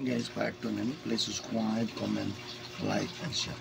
Guys, back to me. Please subscribe, comment, like, and share.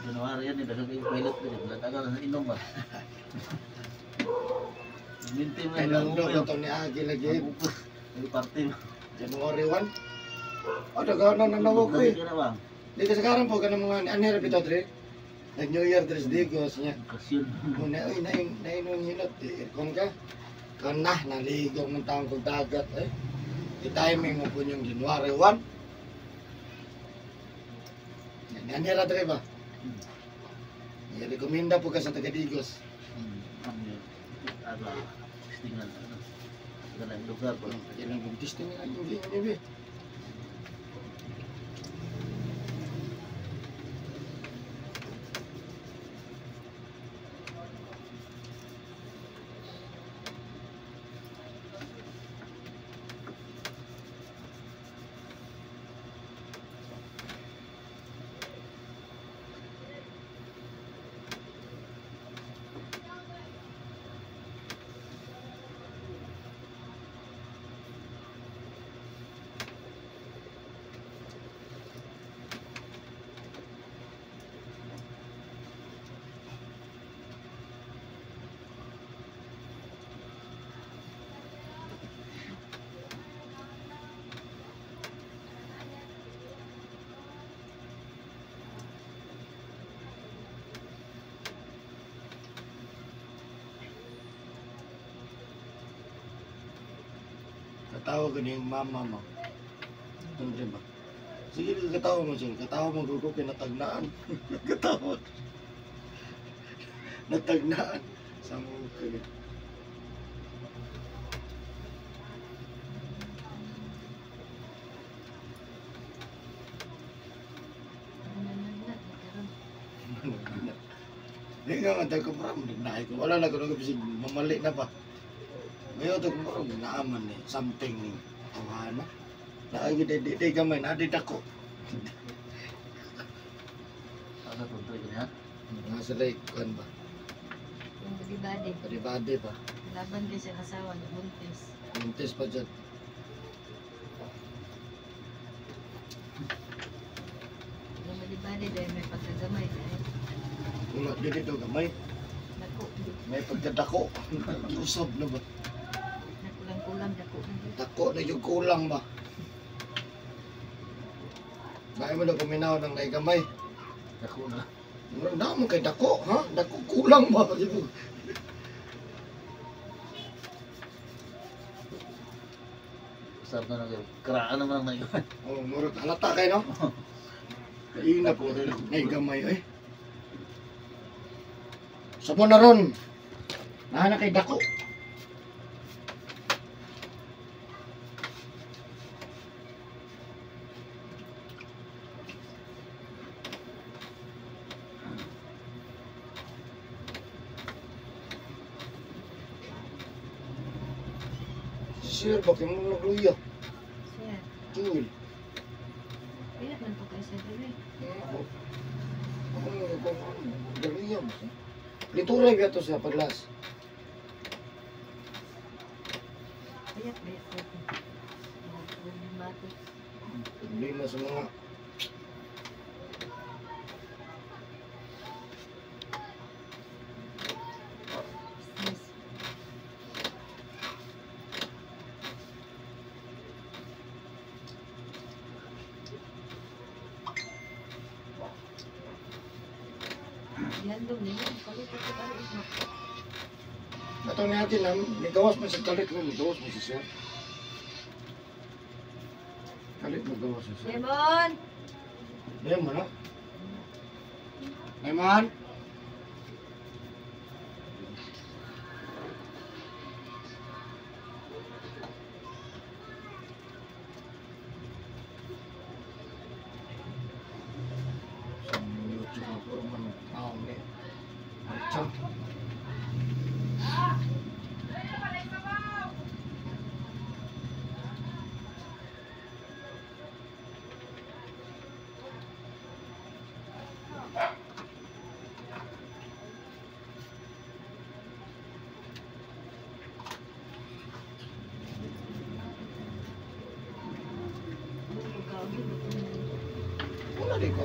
Januari yan, dagang kayo pilot ko dyan. Tagal na inom ba? Minti mo Ay, nang ito ni Agi lagi. May party mo. January 1. Oh, dagaan na nanawag ko eh. Hindi ka na bang? Di ka sekarang po ka ng mga anira bitaw dre. Nag-New Year Tres Digos niya. Kasyon. Muna, uy, nainom hinot. Kung ka, kanah, naligaw ng taong kong dagat eh. I-timing mo po yung January 1. Anira dre ba? I-recommenda po ka sa taga-Digos. Ano? Tingnan. Ganang lugar po. Yan ang buntis na nga yung ganyan eh. Katawa ko yung mama mo. Andre ba? Sige, katawa mo siya. Katawa mo gugo kinatagnaan. Katawa. Natagnaan. Sa mga kagat. Hindi nga nga ko marami. Nagnahay ko. Wala na ko nagkabisig. Mamali na pa. Ngayon ito kung naaman ni something ni tawana. Naagi di gamay na di dako. Ano tuntoy ka niya? Nasa lake kan ba? Yung badi-badi. Badi-badi pa. Laban din siya kasawa ng buntis. Buntis pa dyan. Yung badi-badi dahil may pagkagamay dahil Wala di dito gamay. dako. May pagkadako. Usab na ba? Nakulang-kulang dako na dito. Dako na yung kulang ba? Bakit mo na puminaw ng naigamay? Ako na. Wala mo kay dako, ha? Dako kulang ba? Sarap na lang. Karaan naman ang naiwan. Oh, murag halata kayo, no? Kaina po rin naigamay, eh. Sabo na ron. Nahana kay dako. Sir, bakit mo nagluya? Siya. Jul. Pilat man po kayo sa dili. Ako nagluya mo. Lituray ba ito sa paglas? Pilat po. problema sa mga Yes. Ihandog nila. Kalit ito kalit mo. Natong natin lang, nigawas man sa kalit mo, nigawas mo sa siya. Kalit mo gawas sa siya. Lemon! Ayan mo na. Lemon! Sa YouTube ako man taong ni. Chang. Wala di ko.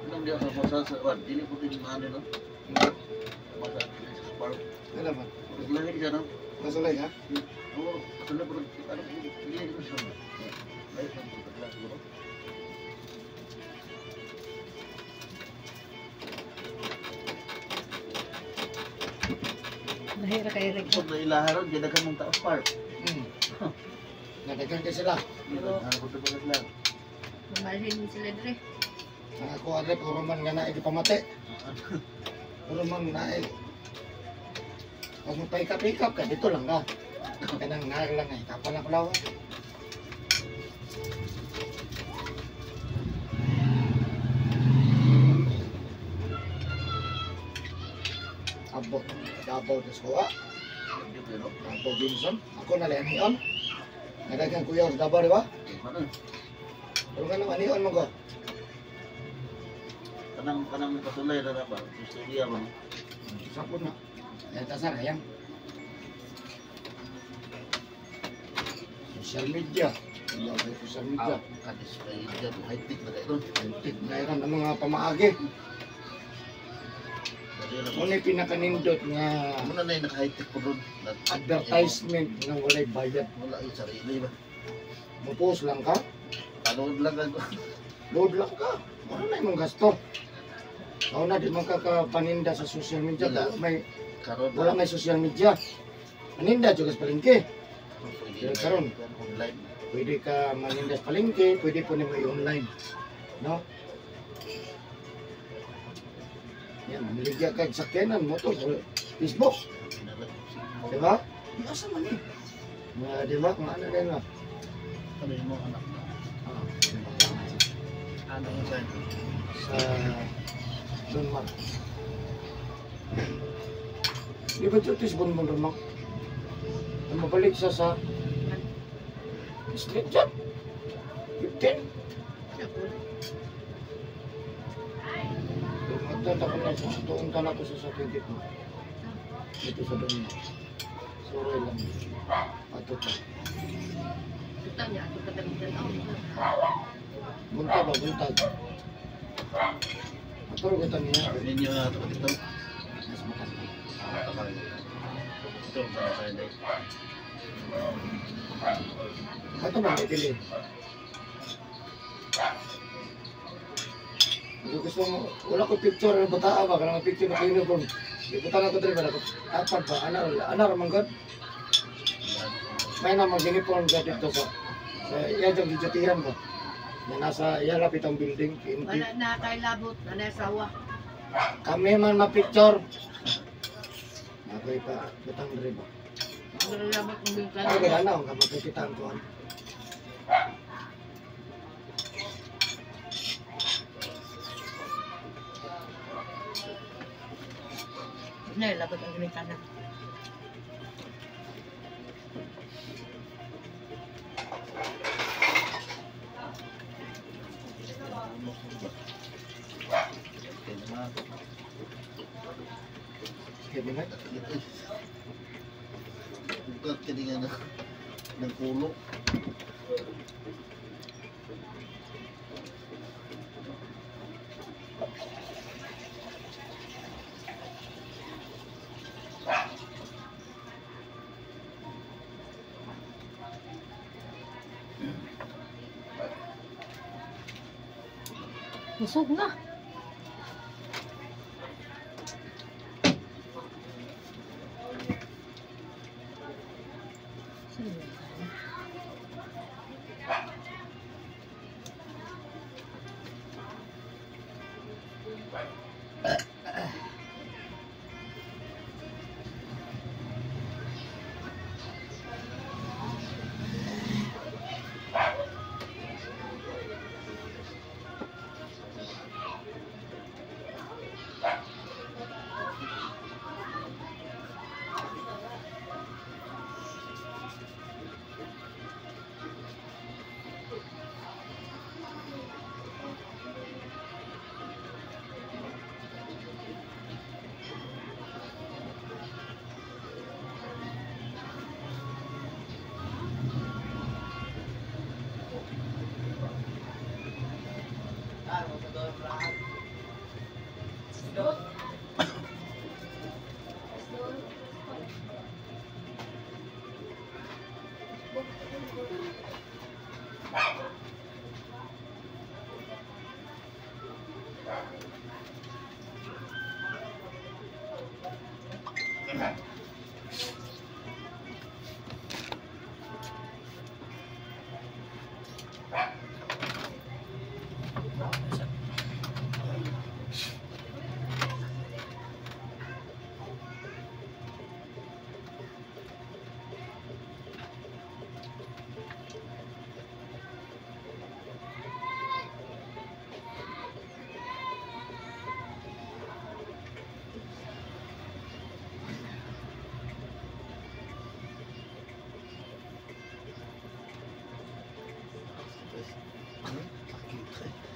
Anong dia sa pasal sa wan? Dili po din maano no? Masa sa spark. Ano ba? Lagi di sana. Masulay ka? Oo, kasala po ano dili ko siya. Lain sa pagkaklas siguro. Mahira kayo rin. Pag nailaharon, di dagan mong taas spark. Nadagan ka sila. Ano po ito lang. Mamalhin mo sila dire. Ako adre, puro man nga naay pamati. Puro man naay. Pag mo paikap-ikap ka, dito lang ka. Kanang naay lang ay kapal na palawan. Abot, Davao de Scoa, Davao Binson. Ako na lang niyon. Nadagan kuya sa Davao, di ba? Pero nga naman niyon mo ko. Kanang pasulay na ba? Istorya mo. Sapon na. Yan tasar, ayan. Social media. Iya, sa social media. Kadis kay dia high-tech na kayo. Antik na yan ang mga pamaagi. Muna pinakanindot nga Muna na yung naka-high-tech po doon. advertisement na walay bayad. Wala yung sarili ba? Mupos lang ka, Ano lang ako. load lang ka. Wala na yung gasto. Ako na di magkakapaninda sa social media. Wala. Wala may social media. Paninda juga sa palengke. Pwede karon. online. Pwede ka maninda sa palengke, pwede po naman i-online. No? Yan, maligya ka sa sakyanan mo to sa Facebook. Diba? Asa man eh. Diba? Kung ano din ba? Ano yung mga anak na? Ano yung sa'yo? Sa Dunmar. Di ba ito is Bunbun Dunmar? Ang mabalik siya sa street job. 15. Magtata ko na sa tuong ka na ko sa 22. Dito sa doon. Sure lang. Ato pa. Kita niya, ato ka tamitan ako. Buntag ba, buntag. Maturo kita niya. Ninyo na ito dito. Mas matanda. Ito ang sana sa'yo dahil. Ato ba, may dilim. Gusto mo, wala ko picture ng bataa ba? Kaya picture na uniform. Ibutan ako dito ba? Dapat ba? Anar man God? May na mag-uniform ka dito sa iya dyan dijatihan ba? Na nasa iya lapit ang building. Wala na kay labot, na nasawa. Kami man ma-picture. Nakay pa, butang dito ba? Wala labot ng bingkan. Ay, kaya na, ang kapagkikitaan ko. Na, labot ang bingkan na. Sige ba? Bukat ka din nga ng kulo. Busog na.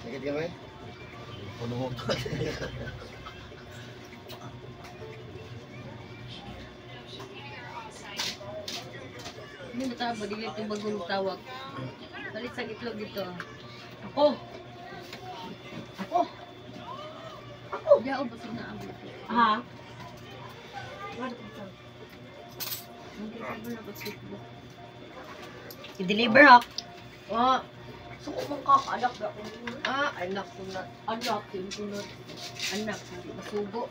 Sakit ka ba? Puno mo. Ano ba tawag? Dili ito bagong tawag. Palit sa itlog dito. Ako! Ako! Ako! Di ako basig na ang dito. Ha? Wala ko tawag. Hindi ka ba na basig mo? I-deliver ha. Oh! So kung kakaanak na ako. Ah! Anak ko na. Anak, yun ko na. Anak, hindi masugo.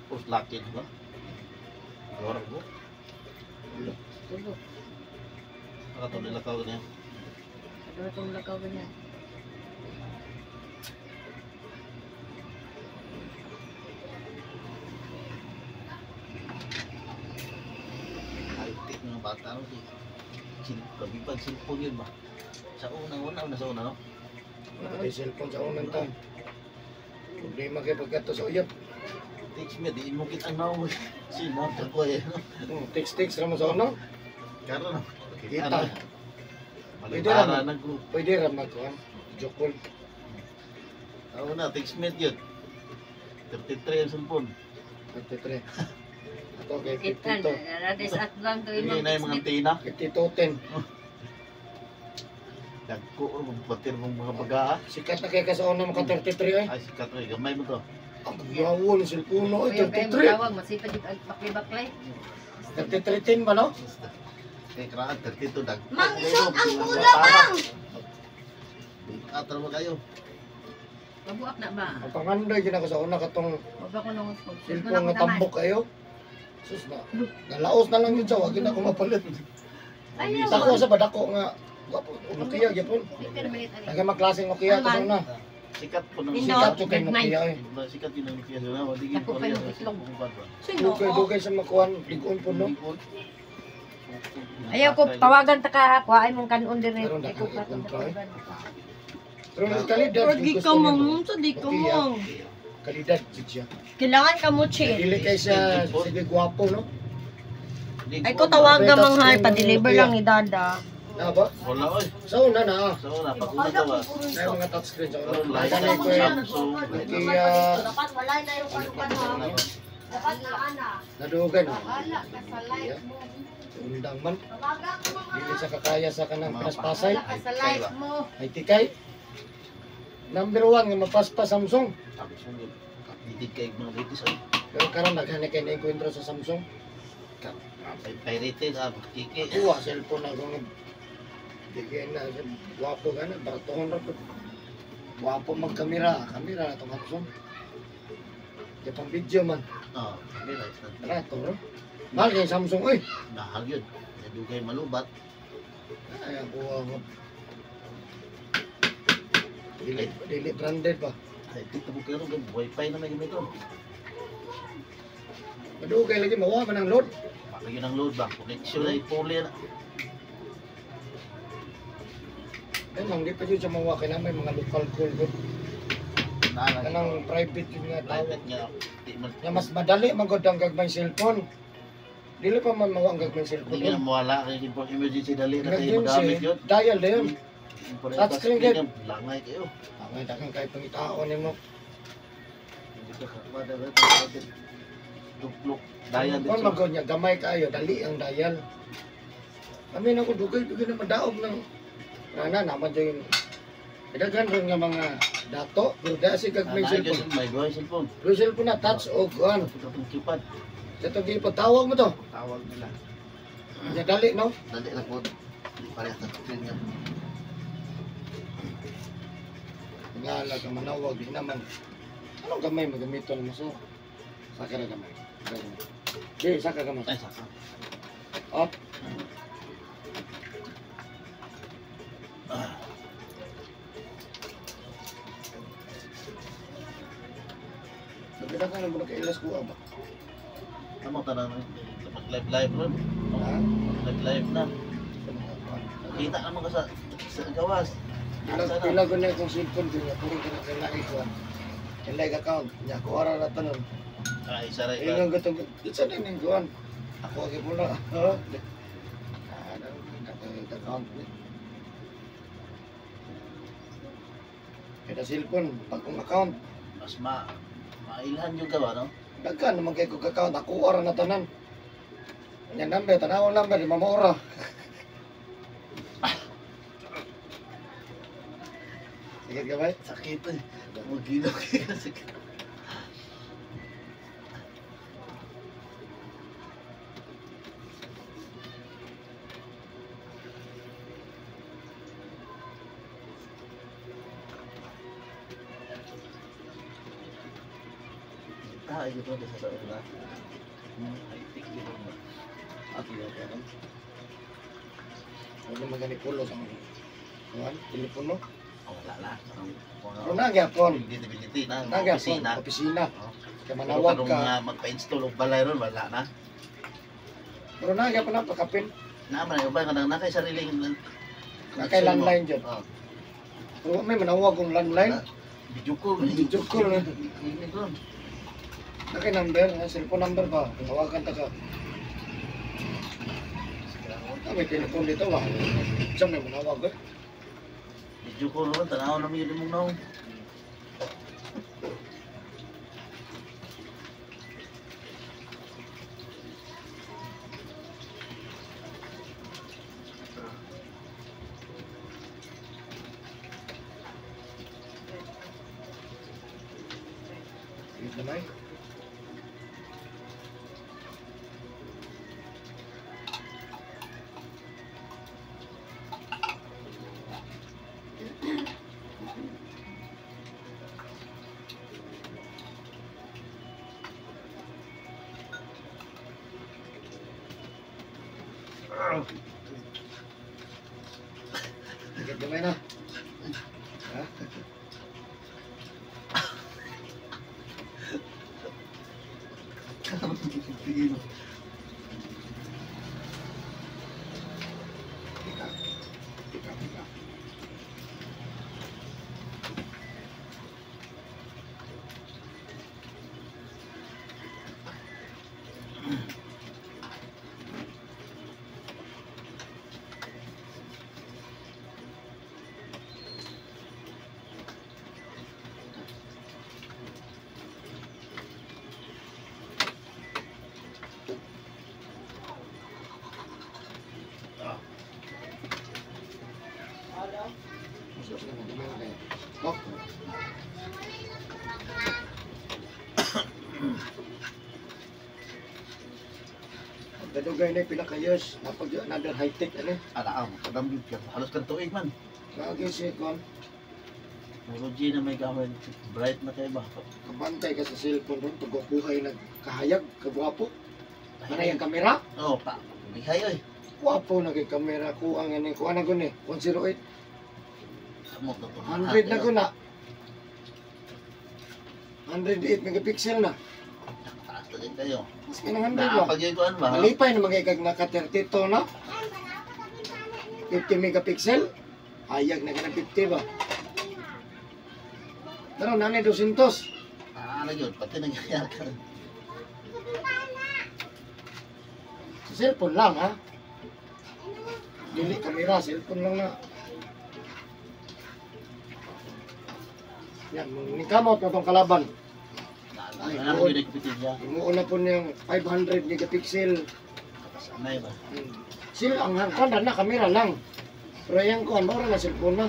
Terus laki juga. Orang bu. Sugo. Atau di lakau ni. Ano itong lakaw ganyan? High-tech ng bata no si kabibag cellphone yun ba? Sa una sa una no? Wala ka cellphone sa unang taon. Problema kayo pagkato sa uyap. Teach me di mo kita naw. Sinata ko eh. Text naman sa unang. Karon Kita. Malibara naman. nag-group. Pwede raman ko ha. Joke call. Ako na, text me yun. 33 ang cellphone. 33. Ato kay Itan, 52. radis at lang to Hindi imong na yung mga tina. 5210. Dagko, magbatir mong mga bagaa. Sikat na kay ka sa una maka 33 ay. Ay, sikat mo, gamay mo to. Ang yawon cellphone ay Kuya kayo 33. tawag, masipag yung baklay-baklay. 3310 ba no? Kaya karaan, 32 dag. Mangsok ang ulo, Mang! Atro mo kayo. Mabuak na ba? Ang pangandoy gina ko sa una katong Wag ako nung cellphone nga tambok kayo. Sus na. Nalaos na lang yun sa wag na ko mapalit. Ayaw. Dako sa badako nga wapo Nokia gyapon. Naga maklaseng Nokia to sa una. Sikat po ng Indo. Sikat to kay Nokia eh. Sikat yun ang Nokia sa mga. Digin Ako pa pa rin. yung itlog. Sino? Dugay-dugay sa makuan ligon po no. Ayaw ko, tawagan ta ka ako, ay mong kanon dire. Meron na Ay ko kang ka kontra eh. Pero ang kalidad Orgi gusto ka niya mong, mo. so di ka Nokia. mong. Kalidad siya. Kailangan ka mo, chill. Dili kay sa sige gwapo no. Ay ko tawagan mang ha, pa-deliver lang ni Dada. Na ba? Wala oy. Sa una na. Sa una, pag una daw ah. Na yung mga touchscreen sa una. Karoon, lahat Ganay ng ko yung Samsung. Nokia Dapat wala na yung kanu-kanu. Dapat na ana. nadugay no. Wala ka sa live mo. Undang man. Tawagan ko mga Dili sa kakaya sa kanang paspasay. wala ka sa live mo. Ay tikay. Number 1 nga mapaspa Samsung. Samsung yun. Kapitid kayo mga British ay. Pero karon naghanay kay na-encuentro sa Samsung. Pirated ah, kiki. Kuha cellphone na kung bigyan na wapo ka na, baratuhon na po. Wapo magkamera, kamera na itong Samsung. Kaya pang video man, Ah, mira, barato no? Mahal kay Samsung, oy! mahal yun. Nadugay malubat. Ay, ang kuha mo. Dili branded ba? Ay, dito mo kayo rin. Wi-Fi na may gamit ito. Madugay lagi, mawa man ang load. Baka yun ang load ba? Connection ay fully na. Ay, mang di pa yun siya mawa, kaya may mga local call ko. Kanang private yun nga tawag. Private niya. Di man. Nga mas madali magod ang gagmay cellphone. Dili pa man mawa ang gagmay Hindi cellphone. ka na mawala. Kaya emergency dali na kayo Nag-yun magamit si yun. dial na yun. Touchscreen yun. Langay kayo. Ang dagang kay pangitaon nimo. Hindi ka kakmada rin. Duplok. Daya din Kung siya. magod niya gamay kayo, dali ang dial. Kami na ko dugay na madaog ng nana naman yung daghan ron nga mga dato, pero dahil si kag may May cellphone. May buhay cellphone. Pero cellphone na touch o kuan. Itong keypad. Ito gipo tawag mo to. Tawag nila. Nya dali no. Dali na po. Hindi parehas na screen niya. Ngala ka manawag di naman. Anong gamay magamiton mo so? Saka ra gamay. Di saka gamay. Ay, saka. Up. Nagdala ka na muna kay Ilas kuha ba? Tama ka na. Mag-live ron. Ha? Mag-live na. Kita naman ka sa gawas. Pila ko na itong cellphone ko niya. Puro ka na kay Lai ko. Kay Lai account. Niya ako ara na tanong. Ay, isa rin ka. Ingang gatong. Isa din yung kuhan. Ako agi pula. Ha? Account niya. Kada cellphone, pag kong account, Mas mailhan yung gawa, no? dagkan naman kay kong account, ako ara na tanan. Yan number, tanawang number, di mamora. Sige ka ba? Sakit eh. Mag-gino kayo. Sakit. Ay, ito na sa na. Ay, tigil mo. Ako yung kaya. Ano magani-pulo sa mga. Kuhan, telepono. Oh, wala na. Pero nagyapon. Visibility na. Nagyapon, Opisina. opisina. Oh. Kaya Pero manawag kanong ka. magpa-install og balay ron, wala na. Pero nagyapon na, pakapin. Naman, yung ba, kanang nakay sariling... Nakay landline dyan. Oh. Pero may manawag kong landline. Video call. Video call na. Ini ron. Nakay number, cellphone number ba? Tawagan ta ka. May telepon dito ba? Saan may manawag eh? Video call ron, tanaw namin yun mong naong. Sakit naman. Sakit naman na. Ha? Tingin mo. Tika. Tika, tika. Masuk na naman kayo. Oh. Ang gadugay na pila kayos. Napag another high-tech ano. Ala, kadambit ka. Halos kang tuig man. Bagay si Kwan. Puro G na may gamit. Bright na kayo ba? Kabantay ka sa cellphone ron. Pagkukuhay nagkahayag. Kagwapo. Ano yung kamera? Oo, pa. Bihay oy. Wapo na kay kamera. Kuang yan. Kuang na guni. 108. Amot na to. 100 na guna. 108 megapixel na. Taas na din kayo. Mas kinang 100 ba? Nakapag-iguan ba? Malipay na magigag naka 32 na. 50 megapixel. Hayag na ka ng 50 ba? Pero nanay 200. Ano yun? Pati nangyayari ka. Sa cellphone lang ha. Dili kamera, cellphone lang na. Yan, nikamot na itong kalaban. Ano yun yung kapitin niya? Imuuna po niyang 500 megapixel. Kasanay ba? Ang hangkanda na, kamera lang. Pero yung kuhan, baka na cellphone na.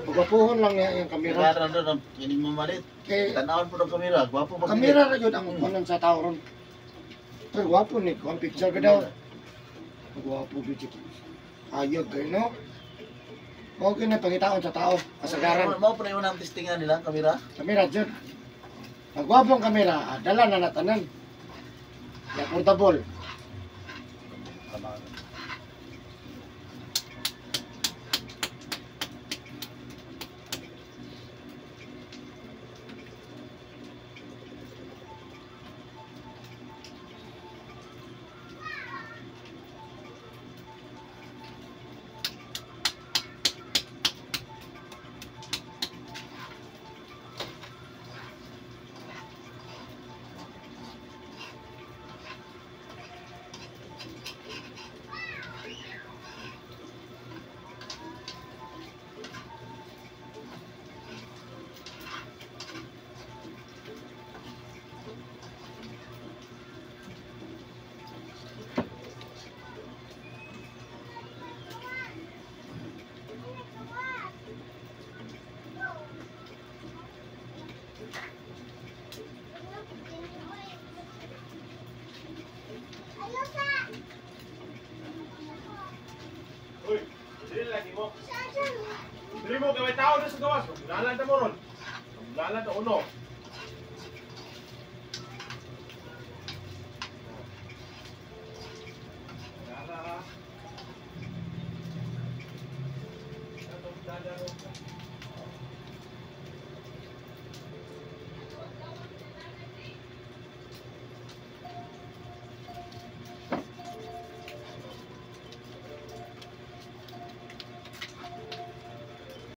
Pagwapuhon lang niya yung kamera. Kaya doon, hindi mo malit. Kay Tanawin po ng kamera. Gwapo ba? kamera na yun ang kuhanan sa tao ron. Pero wapo ni, kuhan picture ka daw. Gwapo dito. Ayog kayo, no? Okay na pangitaon sa tao, kasagaran. Mau pa na yung testingan nila, kamera? Kamera dyan. Pag wapong kamera, dala na natanan. Kaya portable. Dili mo kay tao na sa gawas. Lalan ta mo ron. Lalan ta uno.